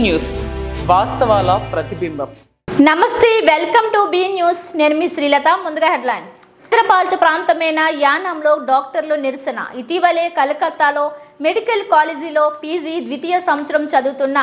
News వాస్తవాల ప్రతిబింబం. నమస్తే, welcome to be news. నేను మీ శ్రీలత. ముందుగా హెడ్లైన్స్. హైదరాబాద్ ప్రాంతమైన యానాంలో డాక్టర్లు నిరసన. ఇటీవలే కలకత్తాలో మెడికల్ కాలేజీలో పీజీ ద్వితీయ సంవత్సరం చదువుతున్న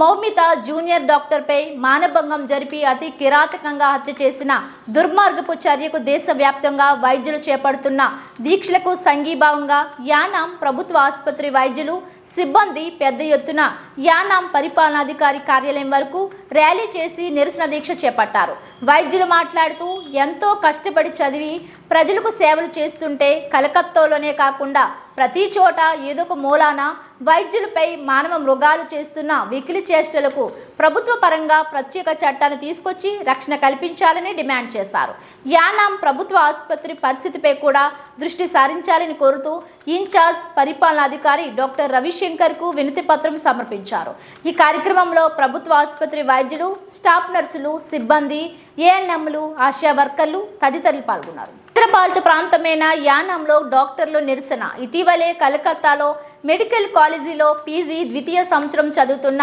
మౌమిత జూనియర్ డాక్టర్పై మానభంగం జరిపి అతి కిరాతకంగా హత్య చేసిన దుర్మార్గపు చర్యకు దేశవ్యాప్తంగా వైద్యులు చేపడుతున్న దీక్షలకు సంఘీభావంగా యానాం ప్రభుత్వ ఆసుపత్రి వైద్యులు సిబ్బంది పెద్ద ఎత్తున యానాం పరిపాలనాధికారి కార్యాలయం వరకు ర్యాలీ చేసి నిరసన దీక్ష చేపట్టారు. వైద్యులు మాట్లాడుతూ ఎంతో కష్టపడి చదివి ప్రజలకు సేవలు చేస్తుంటే కలకత్తాలోనే కాకుండా ప్రతి చోట ఏదో ఒక మూలాన వైద్యులపై మానవ మృగాలు చేస్తున్న వెకిలి చేష్టలకు ప్రభుత్వ పరంగా ప్రత్యేక చట్టాన్ని తీసుకొచ్చి రక్షణ కల్పించాలని డిమాండ్ చేశారు. యానాం ప్రభుత్వ ఆసుపత్రి పరిస్థితిపై కూడా దృష్టి సారించాలని కోరుతూ ఇన్ఛార్జ్ పరిపాలనాధికారి డాక్టర్ రవిశంకర్కు వినతి పత్రం సమర్పించారు. ఈ కార్యక్రమంలో ప్రభుత్వ ఆసుపత్రి వైద్యులు, స్టాఫ్ నర్సులు, సిబ్బంది, ఏఎన్ఎంలు, ఆశా వర్కర్లు తదితరులు పాల్గొన్నారు. హైదరాబాద్ ప్రాంతమైన యానాంలో డాక్టర్లు నిరసన. ఇటీవలే కలకత్తాలో మెడికల్ కాలేజీలో పీజీ ద్వితీయ సంవత్సరం చదువుతున్న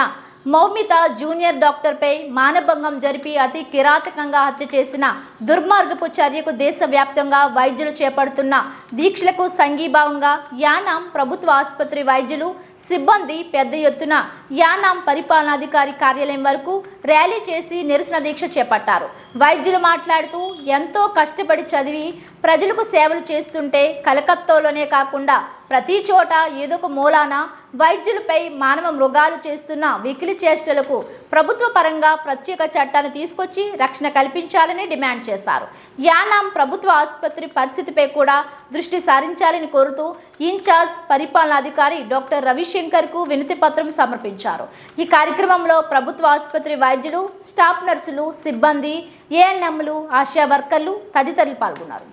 మౌమిత జూనియర్ డాక్టర్పై మానభంగం జరిపి అతి కిరాతకంగా హత్య చేసిన దుర్మార్గపు చర్యకు దేశవ్యాప్తంగా వైద్యులు చేపడుతున్న దీక్షలకు సంఘీభావంగా యానాం ప్రభుత్వ ఆసుపత్రి వైద్యులు సిబ్బంది పెద్ద ఎత్తున యానాం పరిపాలనాధికారి కార్యాలయం వరకు ర్యాలీ చేసి నిరసన దీక్ష చేపట్టారు. వైద్యులు మాట్లాడుతూ ఎంతో కష్టపడి చదివి ప్రజలకు సేవలు చేస్తుంటే కలకత్తాలోనే కాకుండా ప్రతి చోట ఏదో ఒక మూలాన వైద్యులపై మానవ మృగాలు చేస్తున్న వెకిలి చేష్టలకు ప్రభుత్వ పరంగా ప్రత్యేక చట్టాన్ని తీసుకొచ్చి రక్షణ కల్పించాలని డిమాండ్ చేశారు. యానాం ప్రభుత్వ ఆసుపత్రి పరిస్థితిపై కూడా దృష్టి సారించాలని కోరుతూ ఇన్ఛార్జ్ పరిపాలనాధికారి డాక్టర్ రవిశంకర్కు వినతి పత్రం సమర్పించారు. ఈ కార్యక్రమంలో ప్రభుత్వ ఆసుపత్రి వైద్యులు, స్టాఫ్ నర్సులు, సిబ్బంది, ఏఎన్ఎంలు, ఆశా వర్కర్లు తదితరులు పాల్గొన్నారు.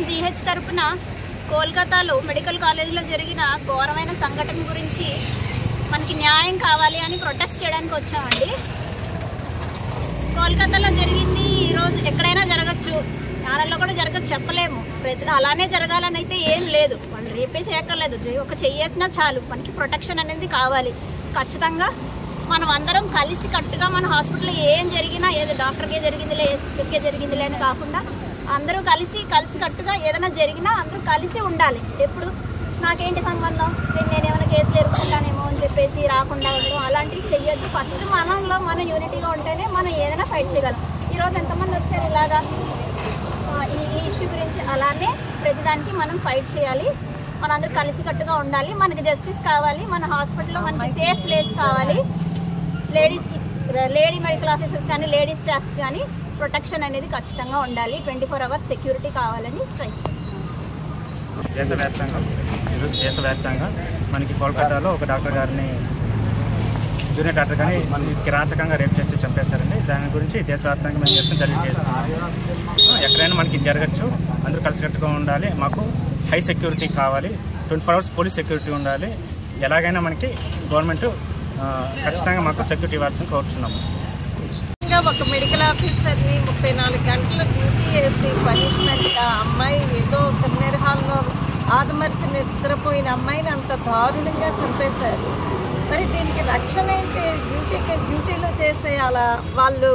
జీహెచ్ తరపున కోల్కతాలో మెడికల్ కాలేజీలో జరిగిన ఘోరమైన సంఘటన గురించి మనకి న్యాయం కావాలి అని ప్రొటెస్ట్ చేయడానికి వచ్చామండి. కోల్కతాలో జరిగింది ఈరోజు ఎక్కడైనా జరగచ్చు, ఛానల్లో కూడా జరగదు, చెప్పలేము. అలానే జరగాలని అయితే ఏం లేదు, వాళ్ళు రేపే చేయక్కర్లేదు, ఒక చెయ్యేసినా చాలు. మనకి ప్రొటెక్షన్ అనేది కావాలి. ఖచ్చితంగా మనం అందరం కలిసి కట్టుగా మన హాస్పిటల్లో ఏం జరిగినా, ఏదో డాక్టర్కే జరిగిందిలే, ఏ సిస్టర్కే జరిగిందిలే అని కాకుండా అందరూ కలిసి కట్టుగా ఏదైనా జరిగినా అందరూ కలిసి ఉండాలి. ఎప్పుడు నాకేంటి సంబంధం, నేను ఏమైనా కేసులు ఎదుర్కొంటానేమో అని చెప్పేసి రాకుండా ఉండడం అలాంటివి చెయ్యొద్దు. ఫస్ట్ మనలో మనం యూనిటీగా ఉంటేనే మనం ఏదైనా ఫైట్ చేయగలం. ఈరోజు ఎంతమంది వచ్చారు ఇలాగా ఈ ఇష్యూ గురించి. అలానే ప్రతిదానికి మనం ఫైట్ చేయాలి, మనందరూ కలిసికట్టుగా ఉండాలి. మనకి జస్టిస్ కావాలి, మన హాస్పిటల్లో మనకి సేఫ్ ప్లేస్ కావాలి. లేడీ మెడికల్ ఆఫీసర్స్ కానీ లేడీ స్టాఫ్ కానీ ప్రొటెక్షన్ అనేది ఖచ్చితంగా ఉండాలి. 24 hours సెక్యూరిటీ కావాలని స్ట్రైక్ చేస్తున్నాం. దేశవ్యాప్తంగా మనకి కోల్కతాలో ఒక డాక్టర్ గారిని, జూనియర్ డాక్టర్ కానీ మనకి కిరాతకంగా రేప్ చేసి చంపేస్తారండి. దాని గురించి దేశవ్యాప్తంగా మేము చేస్తాం, తెలియజేస్తున్నాం. ఎక్కడైనా మనకి జరగచ్చు, అందరూ కలిసికట్టుగా ఉండాలి. మాకు హై సెక్యూరిటీ కావాలి, 24 hours పోలీస్ సెక్యూరిటీ ఉండాలి. ఎలాగైనా మనకి గవర్నమెంట్ ఖచ్చితంగా మాకు సెక్యూరిటీ ఇవ్వాల్సింది కోరుచున్నాము. ఒక మెడికల్ ఆఫీసర్ని 34 గంటలు డ్యూటీ చేసి పనిష్మెంట్గా అమ్మాయి ఏదో సెమినార్ హాల్లో ఆదమర్చి నిద్రపోయిన అమ్మాయిని అంత దారుణంగా చంపేశారు. మరి దీనికి రక్షణ ఏంటి? డ్యూటీలో చేసేయాలా, వాళ్ళు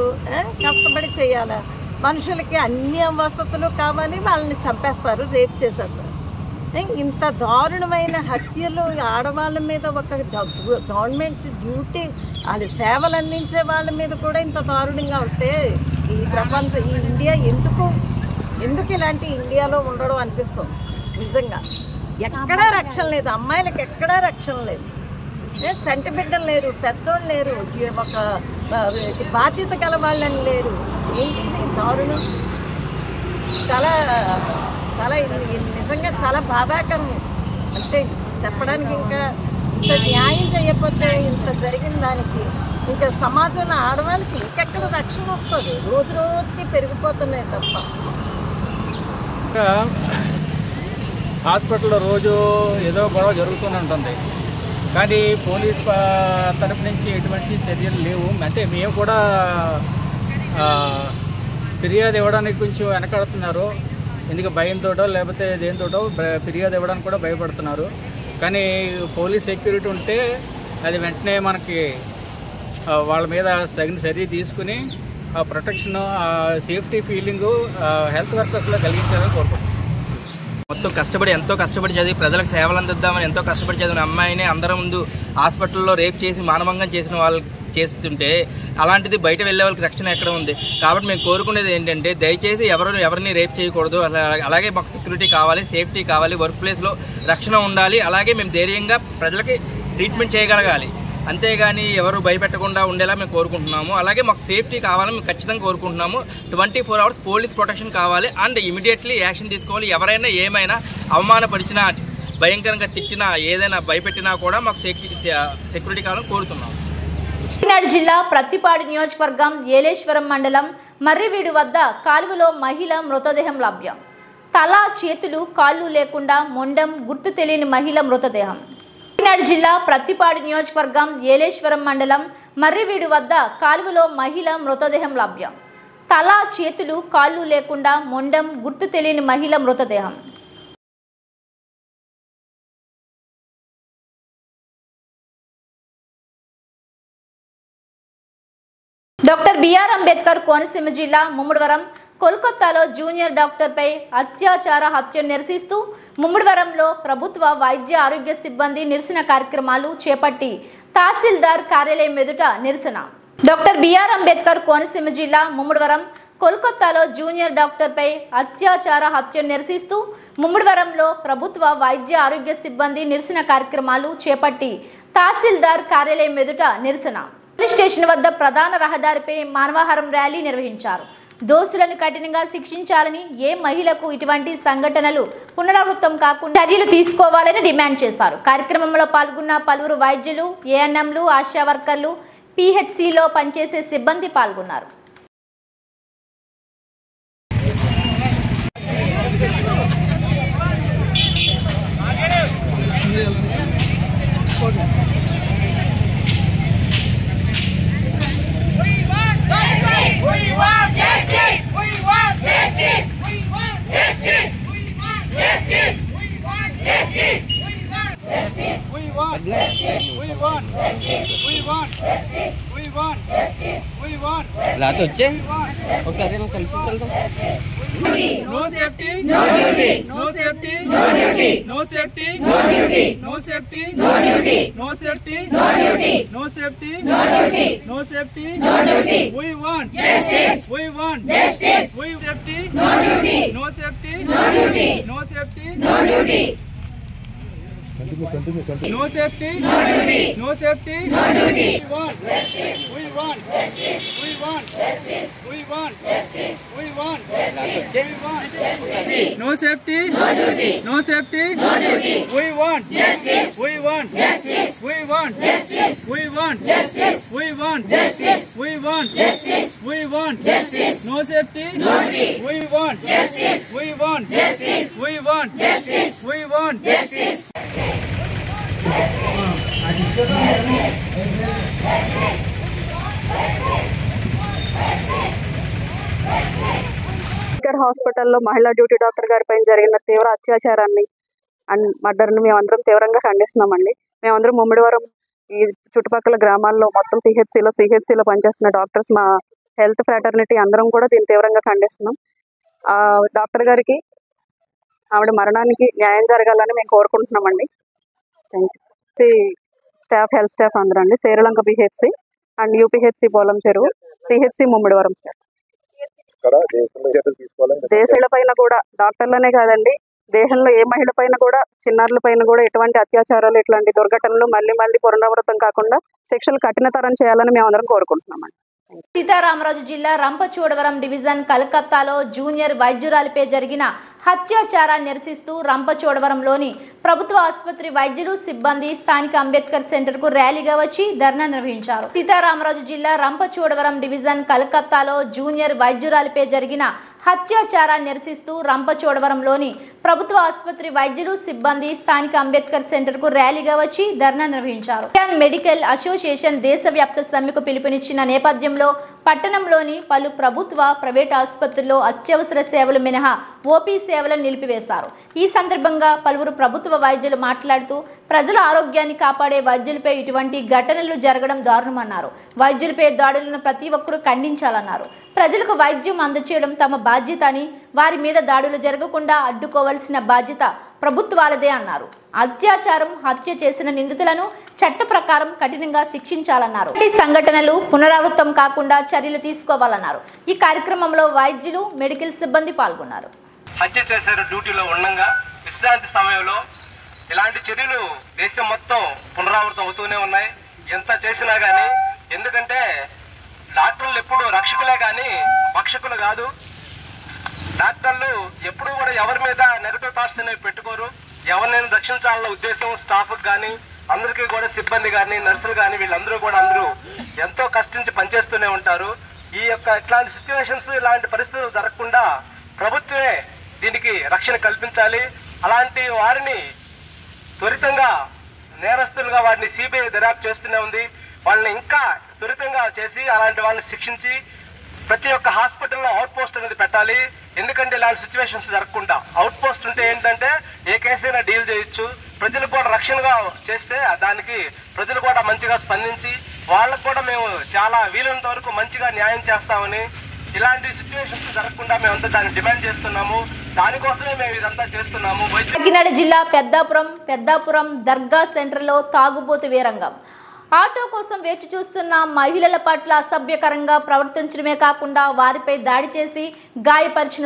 కష్టపడి చేయాలా? మనుషులకి అన్ని వసతులు కావాలి, వాళ్ళని చంపేస్తారు, రేప్ చేసేస్తారు. ఇంత దారుణమైన హత్యలు ఆడవాళ్ళ మీద, ఒక గవర్నమెంట్ డ్యూటీ వాళ్ళ సేవలు అందించే వాళ్ళ మీద కూడా ఇంత దారుణంగా ఉంటే ఈ ప్రపంచం, ఈ ఇండియా ఎందుకు ఇలాంటి ఇండియాలో ఉండడం అనిపిస్తుంది. నిజంగా ఎక్కడా రక్షణ లేదు, అమ్మాయిలకు ఎక్కడా రక్షణ లేదు. చంటి బిడ్డలు లేరు, పెద్దోళ్ళు లేరు, ఒక బాధ్యత గల వాళ్ళని లేరు. ఏంటి దారుణం? చాలా చాలా నిజంగా చాలా బాధాకరం. అంటే చెప్పడానికి ఇంకా ఇంత న్యాయం చేయకపోతే ఇంత జరిగిన దానికి ఇంకా సమాజంలో ఆడవాళ్ళకి ఇంకెక్కడ రక్షణ వస్తుంది? రోజు రోజుకి పెరిగిపోతున్నాయి తప్ప. హాస్పిటల్లో రోజు ఏదో గొడవ జరుగుతూనే ఉంటుంది, కానీ పోలీస్ తరపు నుంచి ఎటువంటి చర్యలు లేవు. అంటే మేము కూడా ఫిర్యాదు ఇవ్వడానికి కొంచెం వెనకాడుతున్నారు. ఎందుకు భయంతోటో లేకపోతే దేనితోటో ఫిర్యాదు ఇవ్వడానికి కూడా భయపడుతున్నారు. కానీ పోలీస్ సెక్యూరిటీ ఉంటే అది వెంటనే మనకి వాళ్ళ మీద తగిన చర్య తీసుకుని ఆ ప్రొటెక్షన్, ఆ సేఫ్టీ ఫీలింగు హెల్త్ వర్కర్స్లో కలిగించాలని కోరుకుంటున్నాం. మొత్తం ఎంతో కష్టపడి చదివి ప్రజలకు సేవలు అందిద్దామని ఎంతో కష్టపడి చదివిన అమ్మాయిని అందరి ముందు హాస్పిటల్లో రేప్ చేసి మానభంగం చేసిన వాళ్ళు చేస్తుంటే అలాంటిది బయట వెళ్ళే వాళ్ళకి రక్షణ ఎక్కడ ఉంది? కాబట్టి మేము కోరుకునేది ఏంటంటే దయచేసి ఎవరిని రేప్ చేయకూడదు. అలాగే మాకు సెక్యూరిటీ కావాలి, సేఫ్టీ కావాలి, వర్క్ ప్లేస్లో రక్షణ ఉండాలి. అలాగే మేము ధైర్యంగా ప్రజలకి ట్రీట్మెంట్ చేయగలగాలి. అంతేగాని ఎవరు భయపెట్టకుండా ఉండేలా మేము కోరుకుంటున్నాము. అలాగే మాకు సేఫ్టీ కావాలని మేము ఖచ్చితంగా కోరుకుంటున్నాము. 24 hours పోలీస్ ప్రొటెక్షన్ కావాలి అండ్ ఇమీడియట్లీ యాక్షన్ తీసుకోవాలి. ఎవరైనా ఏమైనా అవమానపరిచినా, భయంకరంగా తిట్టినా, ఏదైనా భయపెట్టినా కూడా మాకు సెక్యూరిటీ కావాలని కోరుతున్నాము. కాకినాడ జిల్లా ప్రత్తిపాడు నియోజకవర్గం ఏలేశ్వరం మండలం మర్రివీడు వద్ద కాలువలో మహిళ మృతదేహం లభ్యం. తల, చేతులు, కాళ్ళు లేకుండా మొండం, గుర్తు తెలియని మహిళ మృతదేహం. కాకినాడ జిల్లా ప్రత్తిపాడు నియోజకవర్గం ఏలేశ్వరం మండలం మర్రివీడు వద్ద కాలువలో మహిళ మృతదేహం లభ్యం. తల, చేతులు, కాళ్ళు లేకుండా మొండం, గుర్తు తెలియని మహిళ మృతదేహం. డాక్టర్ బిఆర్ అంబేద్కర్ కోనసీమ జిల్లా ముమ్మడివరం కోల్కతాలో జూనియర్ డాక్టర్పై అత్యాచార హత్యను నిరసిస్తూ ముమ్మడివరంలో ప్రభుత్వ వైద్య ఆరోగ్య సిబ్బంది నిరసన కార్యక్రమాలు చేపట్టి తహసీల్దార్ కార్యాలయం ఎదుట నిరసన. డాక్టర్ బిఆర్ అంబేద్కర్ కోనసీమ జిల్లా ముమ్మడివరం కోల్కతాలో జూనియర్ డాక్టర్పై అత్యాచార హత్యను నిరసిస్తూ ముమ్మడివరంలో ప్రభుత్వ వైద్య ఆరోగ్య సిబ్బంది నిరసన కార్యక్రమాలు చేపట్టి తహసీల్దార్ కార్యాలయం ఎదుట నిరసన. పోలీస్ స్టేషన్ వద్ద ప్రధాన రహదారిపై మానవహారం ర్యాలీ నిర్వహించారు. దోషులను కఠినంగా శిక్షించాలని, ఏ మహిళకు ఇటువంటి సంఘటనలు పునరావృతం కాకుండా చర్యలు తీసుకోవాలని డిమాండ్ చేశారు. కార్యక్రమంలో పాల్గొన్న పలువురు వైద్యులు, ఏఎన్ఎంలు, ఆశా వర్కర్లు, పిహెచ్సిలో పనిచేసే సిబ్బంది పాల్గొన్నారు. We want justice! We want justice! We want justice. We want justice. We want justice. We want justice. We want. लाते వచ్చే Okay, అదే కలిసి వెళ్దాం. No safety. No duty. No safety. No duty. No safety. No duty. No safety. No duty. No safety. No duty. No safety. No duty. No safety. No duty. We want justice. We want justice. We safety. No duty. No safety. No duty. No safety. No duty. No safety. No duty. No safety. No duty. We want justice. We want justice. We want justice. We want justice. We want justice. We want justice. No safety. No duty. No safety. No duty. We want justice. We want justice. We want justice. We want justice. We want justice. We want justice. We want justice. No safety. No duty. We want justice. We want justice. We want justice. We want justice. హాస్పిటల్లో మహిళా duty doctor గారి పైన జరిగిన తీవ్ర అత్యాచారాన్ని and మర్డర్ని మేమందరం తీవ్రంగా ఖండిస్తున్నామండి. మేమందరం ముమ్మిడివరం ఈ చుట్టుపక్కల గ్రామాల్లో మొత్తం సిహెచ్సిలో పనిచేస్తున్న డాక్టర్స్ మా హెల్త్ ఫ్రాటర్నిటీ అందరం కూడా దీన్ని తీవ్రంగా ఖండిస్తున్నాం. డాక్టర్ గారికి ఆవిడ మరణానికి న్యాయం జరగాలని మేము కోరుకుంటున్నామండి. Thank you. Staff health staff అందరూ అండి, Sri Lanka BHC and UPHC Polam Cheruvu, CHC Mummidivaram staff. దేశాల పైన కూడా డాక్టర్లనే కాదండి, దేశంలో ఏ మహిళ పైన కూడా చిన్నారుల పైన కూడా ఎటువంటి అత్యాచారాలు ఇట్లాంటి దుర్ఘటనలు మళ్ళీ పునరావృతం కాకుండా శిక్షలు కఠినతరం చేయాలని మేము అందరం కోరుకుంటున్నామండి. సీతారామరాజు జిల్లా రంపచోడవరం డివిజన్ కలకత్తాలో జూనియర్ వైద్యురాలిపై జరిగిన హత్యాచారాన్ని నిరసిస్తూ రంపచోడవరంలోని ప్రభుత్వ ఆసుపత్రి వైద్యులు సిబ్బంది స్థానిక అంబేద్కర్ సెంటర్ కు ర్యాలీగా వచ్చి ధర్నా నిర్వహించారు. సీతారామరాజు జిల్లా రంపచోడవరం డివిజన్ కలకత్తాలో జూనియర్ వైద్యురాలిపై జరిగిన హత్యాచారాన్ని నిరసిస్తూ రంపచోడవరంలోని ప్రభుత్వ ఆసుపత్రి వైద్యులు సిబ్బంది స్థానిక అంబేద్కర్ సెంటర్ కు ర్యాలీగా వచ్చి ధర్నా నిర్వహించారు. ఇండియన్ మెడికల్ అసోసియేషన్ దేశవ్యాప్త సమ్మెకు పిలుపునిచ్చిన నేపథ్యంలో పట్టణంలోని పలు ప్రభుత్వ ప్రైవేట్ ఆసుపత్రుల్లో అత్యవసర సేవలు మినహా ఓపీ సేవలను నిలిపివేశారు. ఈ సందర్భంగా పలువురు ప్రభుత్వ వైద్యులు మాట్లాడుతూ ప్రజల ఆరోగ్యాన్ని కాపాడే వైద్యులపై ఇటువంటి ఘటనలు జరగడం దారుణమన్నారు. వైద్యులపై దాడులను ప్రతి ఒక్కరూ ఖండించాలన్నారు. ప్రజలకు వైద్యం అందచేయడం తమ బాధ్యత అని, వారి మీద దాడులు జరగకుండా అడ్డుకోవాల్సిన బాధ్యత ప్రభుత్వాలదే అన్నారు. అత్యాచారం, హత్య చేసిన నిందితులను చట్ట ప్రకారం కఠినంగా శిక్షించాలన్నారు. ఈ సంఘటనలు పునరావృతం కాకుండా చర్యలు తీసుకోవాలన్నారు. ఈ కార్యక్రమంలో వైద్యులు, మెడికల్ సిబ్బంది పాల్గొన్నారు. హత్య చేశారు డ్యూటీలో ఉండగా విశ్రాంతి సమయంలో ఇలాంటి చర్యలు దేశం మొత్తం పునరావృతం అవుతూనే ఉన్నాయి. ఎంత చేసినా కానీ, ఎందుకంటే డాక్టర్లు ఎప్పుడు రక్షకులే కానీ భక్షకులు కాదు. డాక్టర్లు ఎప్పుడు కూడా ఎవరి మీద నెగటివ్ థాట్స్ అనేవి పెట్టుకోరు. ఎవరినైనా రక్షించాలన్న ఉద్దేశం స్టాఫ్కి కానీ, అందరికీ కూడా సిబ్బంది కానీ, నర్సులు కానీ వీళ్ళందరూ కూడా అందరూ ఎంతో కష్టించి పనిచేస్తూనే ఉంటారు. ఈ యొక్క ఇట్లాంటి సిచ్యువేషన్స్, ఇలాంటి పరిస్థితులు జరగకుండా ప్రభుత్వమే దీనికి రక్షణ కల్పించాలి. అలాంటి వారిని త్వరితంగా నేరస్తులుగా వారిని సిబిఐ దర్యాప్తు చేస్తూనే ఉంది. వాళ్ళని ఇంకా త్వరితంగా చేసి అలాంటి వాళ్ళని శిక్షించి ప్రతి ఒక్క హాస్పిటల్లో అవుట్ పోస్ట్ అనేది పెట్టాలి. ఎందుకంటే ఇలాంటి సిచ్యువేషన్స్ జరగకుండా అవుట్ పోస్ట్ ఉంటే ఏంటంటే ఏ కేసైనా డీల్ చేయొచ్చు. ప్రజలకు కూడా రక్షణగా చేస్తే దానికి ప్రజలు కూడా మంచిగా స్పందించి వాళ్ళకు కూడా మేము చాలా వీలైనంత వరకు మంచిగా న్యాయం చేస్తామని, ఇలాంటి సిచ్యువేషన్స్ జరగకుండా మేమంతా దాన్ని డిమాండ్ చేస్తున్నాము. దానికోసమే మేము ఇదంతా చేస్తున్నాము. కాకినాడ జిల్లా పెద్దాపురం దర్గా సెంటర్లో తాగుబోతు వీరంగం. ఆటో కోసం వేచి చూస్తున్న మహిళల పట్ల అసభ్యకరంగా ప్రవర్తించడమే కాకుండా వారిపై దాడి చేసి గాయపరిచిన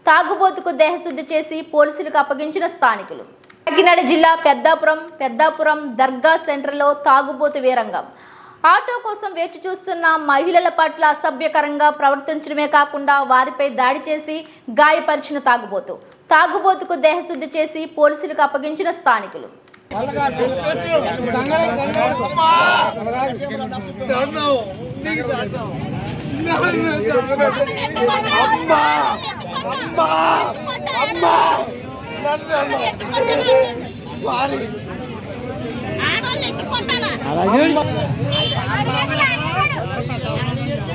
తాగుబోతుకు దేహశుద్ధి చేసి పోలీసులకు అప్పగించిన స్థానికులు. కాకినాడ జిల్లా పెద్దాపురం దర్గా సెంటర్లో తాగుబోతు వీరంగం. ఆటో కోసం వేచి చూస్తున్న మహిళల పట్ల అసభ్యకరంగా ప్రవర్తించడమే కాకుండా వారిపై దాడి చేసి గాయపరిచిన తాగుబోతుకు దేహశుద్ధి చేసి పోలీసులకు అప్పగించిన స్థానికులు.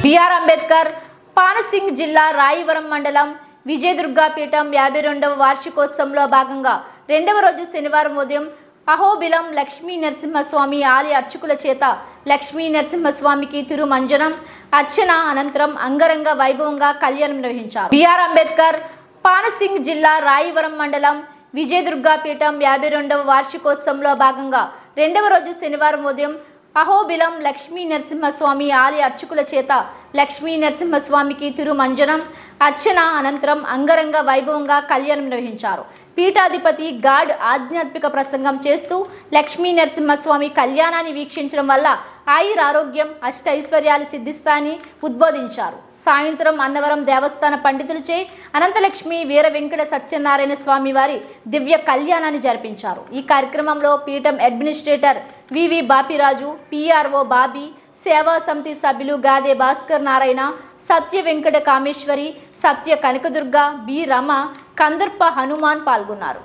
బిఆర్ అంబేద్కర్ పానసింగ్ జిల్లా రాయవరం మండలం విజయదుర్గాపీఠం 52వ వార్షికోత్సవంలో భాగంగా 2వ రోజు శనివారం ఉదయం అహోబిలం లక్ష్మీ నరసింహస్వామి ఆలయ అర్చకుల చేత లక్ష్మీ నరసింహస్వామికి తిరుమంజనం అర్చన అనంతరం అంగరంగ వైభవంగా కళ్యాణం నిర్వహించారు. బిఆర్ అంబేద్కర్ పానసింగ్ జిల్లా రాయవరం మండలం విజయదుర్గా పీఠం 52వ వార్షికోత్సవంలో భాగంగా 2వ రోజు శనివారం ఉదయం అహోబిలం లక్ష్మీ నరసింహస్వామి ఆలయ అర్చకుల చేత లక్ష్మీ నరసింహస్వామికి తిరుమంజనం అర్చన అనంతరం అంగరంగ వైభవంగా కళ్యాణం నిర్వహించారు. పీఠాధిపతి గాడ్ ఆధ్యాత్మిక ప్రసంగం చేస్తూ లక్ష్మీ నరసింహస్వామి కళ్యాణాన్ని వీక్షించడం వల్ల ఆయురారోగ్యం అష్టైశ్వర్యాలు సిద్ధిస్తాయని ఉద్బోధించారు. సాయంత్రం అన్నవరం దేవస్థాన పండితులచే అనంతలక్ష్మి వీర వెంకట సత్యనారాయణ స్వామి వారి దివ్య కళ్యాణాన్ని జరిపించారు. ఈ కార్యక్రమంలో పీఠం అడ్మినిస్ట్రేటర్ వివి బాపిరాజు, పిఆర్ఓ బాబీ, సేవా సమితి సభ్యులు గాదే భాస్కర్ నారాయణ, సత్య వెంకట కామేశ్వరి, సత్య కనకదుర్గ, బి రమ, కందర్ప హనుమాన్ పాల్గొన్నారు.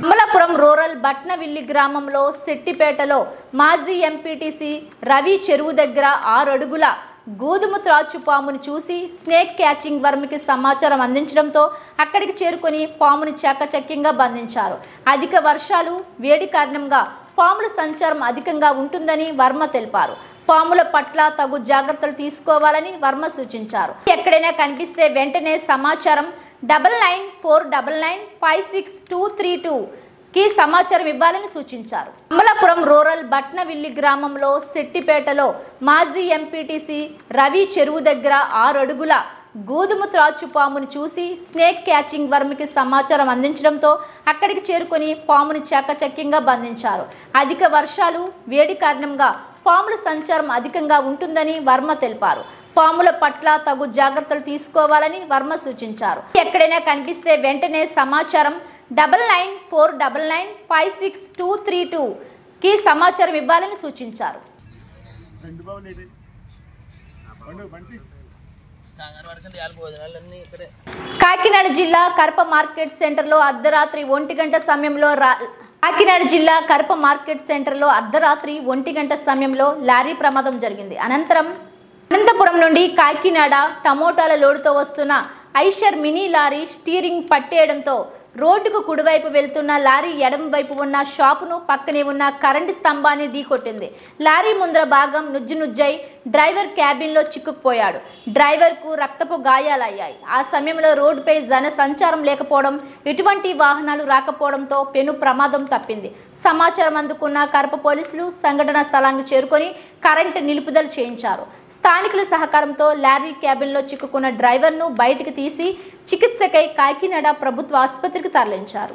అమలాపురం రూరల్ బట్నవిల్లి గ్రామంలో శెట్టిపేటలో మాజీ ఎంపీటీసీ రవి చెరువు దగ్గర 6 అడుగుల గోధుమ త్రాచు పామును చూసి స్నేక్ క్యాచింగ్ వర్మకి సమాచారం అందించడంతో అక్కడికి చేరుకొని పామును చాకచక్యంగా బంధించారు. అధిక వర్షాలు, వేడి కారణంగా పాముల సంచారం అధికంగా ఉంటుందని వర్మ తెలిపారు. పాముల పట్ల తగు జాగ్రత్తలు తీసుకోవాలని వర్మ సూచించారు. ఎక్కడైనా కనిపిస్తే వెంటనే సమాచారం 9949956232 కి సమాచారం ఇవ్వాలని సూచించారు. అమలాపురం రూరల్ బట్నవిల్లి గ్రామంలో శెట్టిపేటలో మాజీ ఎంపీటీసీ రవి చెరువు దగ్గర 6 అడుగుల గోధుమ త్రాచు పామును చూసి స్నేక్ క్యాచింగ్ వర్మకి సమాచారం అందించడంతో అక్కడికి చేరుకొని పామును చాకచక్యంగా బంధించారు. అధిక వర్షాలు, వేడి కారణంగా పాముల సంచారం అధికంగా ఉంటుందని వర్మ తెలిపారు. పాముల పట్ల తగు జాగ్రత్తలు తీసుకోవాలని వర్మ సూచించారు. ఎక్కడైనా కనిపిస్తే వెంటనే సమాచారం 9949956232 కి సమాచారం ఇవ్వాలని సూచించారు. కాకినాడ జిల్లా కరప మార్కెట్ సెంటర్లో అర్ధరాత్రి 1 గంట సమయంలో లారీ ప్రమాదం జరిగింది. అనంతపురం నుండి కాకినాడ టమోటాల లోడుతో వస్తున్న ఐషర్ మినీ లారీ స్టీరింగ్ పట్టేయడంతో రోడ్డుకు కుడివైపు వెళ్తున్న లారీ ఎడమ వైపు ఉన్న షాపును పక్కనే ఉన్న కరెంటు స్తంభాన్ని ఢీకొట్టింది. లారీ ముందర భాగం నుజ్జై డ్రైవర్ క్యాబిన్లో చిక్కుకుపోయాడు. డ్రైవర్కు రక్తపు గాయాలయ్యాయి. ఆ సమయంలో రోడ్డుపై జన సంచారం లేకపోవడం, ఎటువంటి వాహనాలు రాకపోవడంతో పెను ప్రమాదం తప్పింది. సమాచారం అందుకున్న కరప పోలీసులు సంఘటనా స్థలానికి చేరుకొని కరెంటు నిలుపుదల చేయించారు. స్థానికుల సహకారంతో లారీ క్యాబిన్లో చిక్కుకున్న డ్రైవర్ను బయటికి తీసి చికిత్సకై కాకినాడ ప్రభుత్వ ఆసుపత్రికి తరలించారు.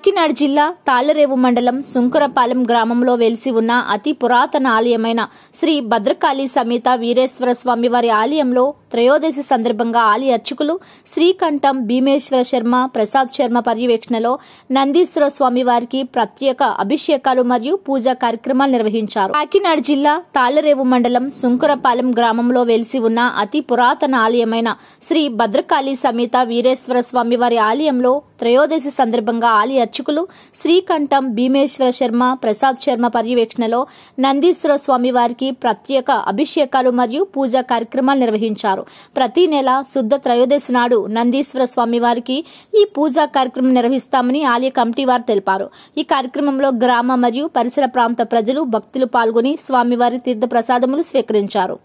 కాకినాడ జిల్లా తాళ్లరేవు మండలం సుంకరపాలెం గ్రామంలో వెలిసి ఉన్న అతి పురాతన ఆలయమైన శ్రీ భద్రకాళి సమేత వీరేశ్వర స్వామి వారి ఆలయంలో త్రయోదశి సందర్భంగా ఆలయ అర్చకులు శ్రీకంఠం భీమేశ్వర శర్మ, ప్రసాద్ శర్మ పర్యవేక్షణలో నందీశ్వర స్వామి వారికి ప్రత్యేక అభిషేకాలు మరియు పూజా కార్యక్రమాలు నిర్వహించారు. కాకినాడ జిల్లా తాళ్లరేవు మండలం సుంకరపాలెం గ్రామంలో వెలిసి ఉన్న అతి పురాతన ఆలయమైన శ్రీ భద్రకాళి సమేత వీరేశ్వర స్వామి వారి ఆలయంలో త్రయోదశి సందర్భంగా ఆలయ అర్చకులు శ్రీకంఠం భీమేశ్వర శర్మ, ప్రసాద్ శర్మ పర్యవేక్షణలో నందీశ్వర స్వామి వారికి ప్రత్యేక అభిషేకాలు మరియు పూజా కార్యక్రమాలు నిర్వహించారు. ప్రతి నెల శుద్ధ త్రయోదశి నాడు నందీశ్వర స్వామి వారికి ఈ పూజా కార్యక్రమం నిర్వహిస్తామని ఆలయ కమిటీ వారు తెలిపారు. ఈ కార్యక్రమంలో గ్రామ మరియు పరిసర ప్రాంత ప్రజలు, భక్తులు పాల్గొని స్వామివారి తీర్థ ప్రసాదములు స్వీకరించారు.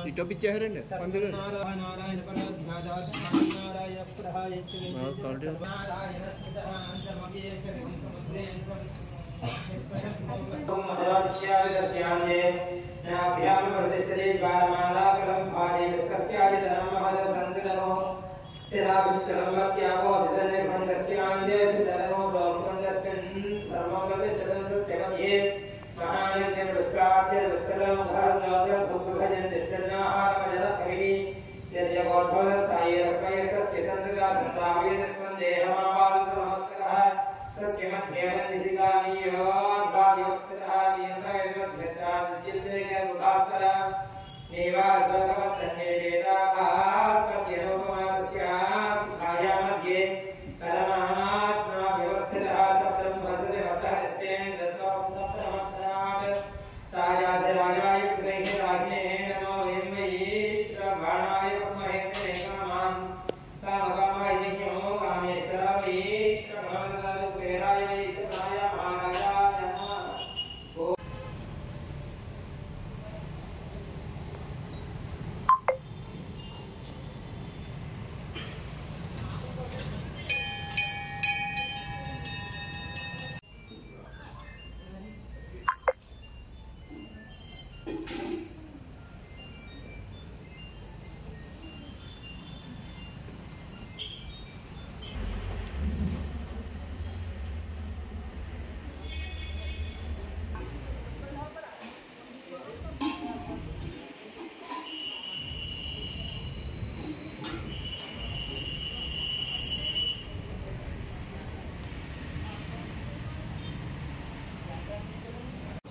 ఇటోపిచ్చారండి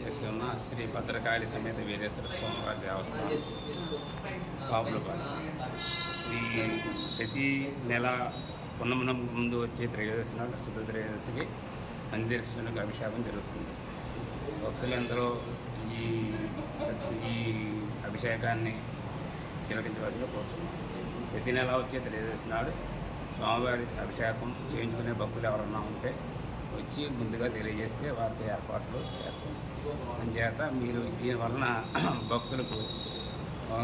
చేస్తున్న శ్రీ భద్రకాళి సమేత వీరేశ్వర స్వామివారి దేవస్థానం కాపులపాలెం. ప్రతి నెల పున్నమున ముందు వచ్చే త్రయోదశి నాడు శుద్ధ త్రయోదశికి నందీశ్వరునికి అభిషేకం జరుగుతుంది. భక్తులందరూ ఈ అభిషేకాన్ని తిలకించవలసిగా కోరుతున్నాం. ప్రతి నెల వచ్చే త్రయోదశి నాడు స్వామివారి అభిషేకం చేయించుకునే భక్తులు ఎవరన్నా ఉంటే వచ్చి ముందుగా తెలియజేస్తే వారికి ఏర్పాట్లు చేస్తాం. అందుచేత మీరు దీనివలన భక్తులకు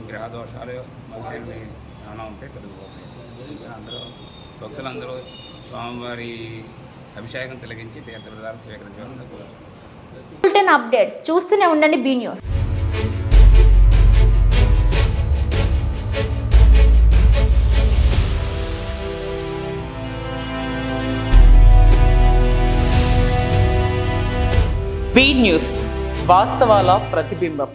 గ్రహ దోషాలు మొదలైనవి ఏమైనా ఉంటే తొలగిపోతాయి. భక్తులందరూ స్వామివారి అభిషేకం తిలకించి తీర్థప్రదాలు స్వీకరించడానికి కోరుతున్నాం. బులెటిన్ అప్డేట్స్ చూస్తూనే ఉండండి బీ న్యూస్. బీ న్యూస్, వాస్తవాల ప్రతిబింబం.